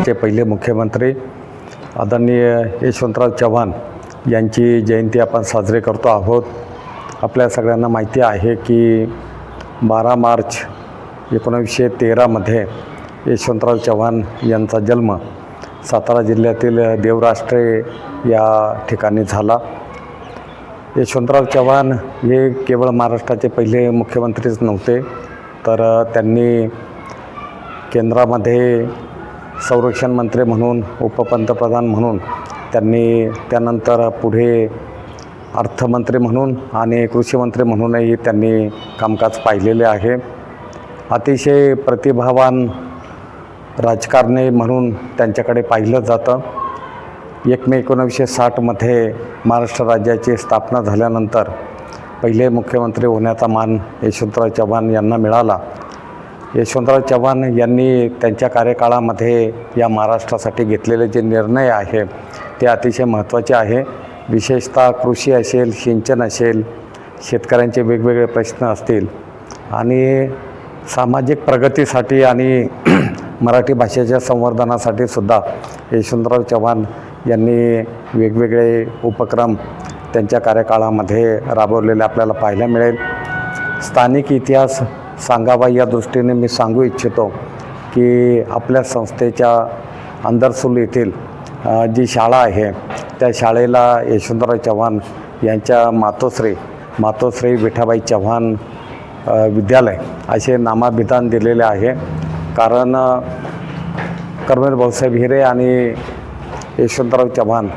महाराष्ट्राचे पहिले मुख्यमंत्री आदरणीय यशवंतराव चव्हाण यांची जयंती आपण साजरी करतो आहोत। आपल्या सगळ्यांना माहिती आहे की 12 मार्च 1913 यशवंतराव चव्हाण यांचा जन्म सातारा जिल्ह्यातील देवराष्ट्रे या ठिकाणी झाला। यशवंतराव चव्हाण हे केवळ महाराष्ट्राचे पहिले मुख्यमंत्रीच नव्हते, तर त्यांनी केंद्रामध्ये संरक्षण मंत्री म्हणून, उपपंतप्रधान म्हणून, त्यांनी त्यानंतर पुढे अर्थमंत्री म्हणून आणि कृषीमंत्री म्हणूनही त्यांनी कामकाज पाहिलेले आहे। अतिशय प्रतिभावान राजकारणी म्हणून त्यांच्याकडे पाहिलं जातं। 1 मे 1960 महाराष्ट्र राज्याची स्थापना झाल्यानंतर पहिले मुख्यमंत्री होण्याचा मान यशवंतराव चव्हाण यांना मिळाला। यशवंतराव चव्हाण यांनी त्यांच्या कार्यकाळामध्ये या महाराष्ट्रासाठी घेतलेले जे निर्णय आहे ते अतिशय महत्त्वाचे आहे। विशेषतः कृषी असेल, सिंचन असेल, शेतकऱ्यांचे वेगवेगळे प्रश्न असतील आणि सामाजिक प्रगतीसाठी आणि मराठी भाषेच्या संवर्धनासाठी सुद्धा यशवंतराव चव्हाण यांनी वेगवेगळे उपक्रम त्यांच्या कार्यकाळामध्ये राबवलेले आपल्याला पाहायला मिळेल। स्थानिक इतिहास सांगावा या दृष्टीने मी सांगू इच्छितो की आपल्या संस्थेच्या अंदरसूल येथील जी शाळा आहे त्या शाळेला यशवंतराव चव्हाण यांच्या मातोश्री विठाबाई चव्हाण विद्यालय असे नामाभिधान दिलेले आहे। कारण कर्मवीर भाऊसाहेब हिरे आणि यशवंतराव चव्हाण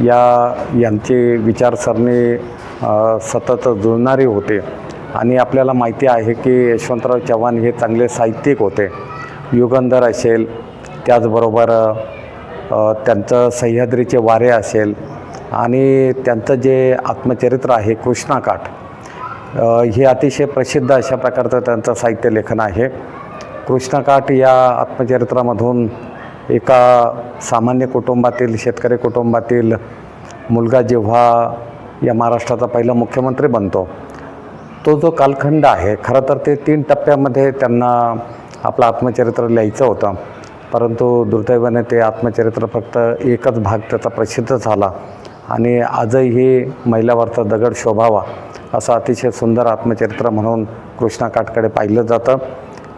यांची विचारसरणी सतत जुळणारी होते आणि आपल्याला माहिती आहे की यशवंतराव चव्हाण हे चांगले साहित्यिक होते। युगंधर असेल, त्याचबरोबर त्यांचं सह्याद्रीचे वारे असेल आणि त्यांचं जे आत्मचरित्र आहे कृष्णाकाठ, हे अतिशय प्रसिद्ध अशा प्रकारचं त्यांचं साहित्यलेखन आहे। कृष्णाकाठ या आत्मचरित्रामधून एका सामान्य कुटुंबातील, शेतकरी कुटुंबातील मुलगा जेव्हा या महाराष्ट्राचा पहिला मुख्यमंत्री बनतो, तो जो कालखंड आहे, खरं तर ते 3 टप्प्यामध्ये त्यांना आपलं आत्मचरित्र लिहायचं होतं, परंतु दुर्दैवाने ते आत्मचरित्र फक्त एकच भाग त्याचा प्रसिद्ध झाला आणि आजही मैलावरचा दगड शोभावा असं अतिशय सुंदर आत्मचरित्र म्हणून कृष्णाकाठकडे पाहिलं जातं।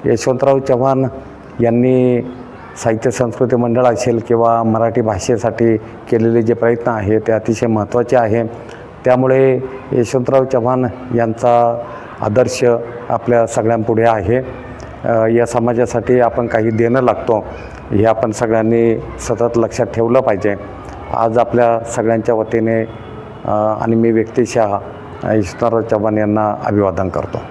यशवंतराव चव्हाण यांनी साहित्य संस्कृती मंडळ असेल किंवा मराठी भाषेसाठी केलेले जे प्रयत्न आहे ते अतिशय महत्त्वाचे आहे। त्यामुळे यशवंतराव चव्हाण यांचा आदर्श आपल्या सगळ्यांपुढे आहे। या समाजासाठी आपण काही देणं लागतो हे आपण सगळ्यांनी सतत लक्षात ठेवलं पाहिजे। आज आपल्या सगळ्यांच्या वतीने आणि मी व्यक्तिशः यशवंतराव चव्हाण यांना अभिवादन करतो।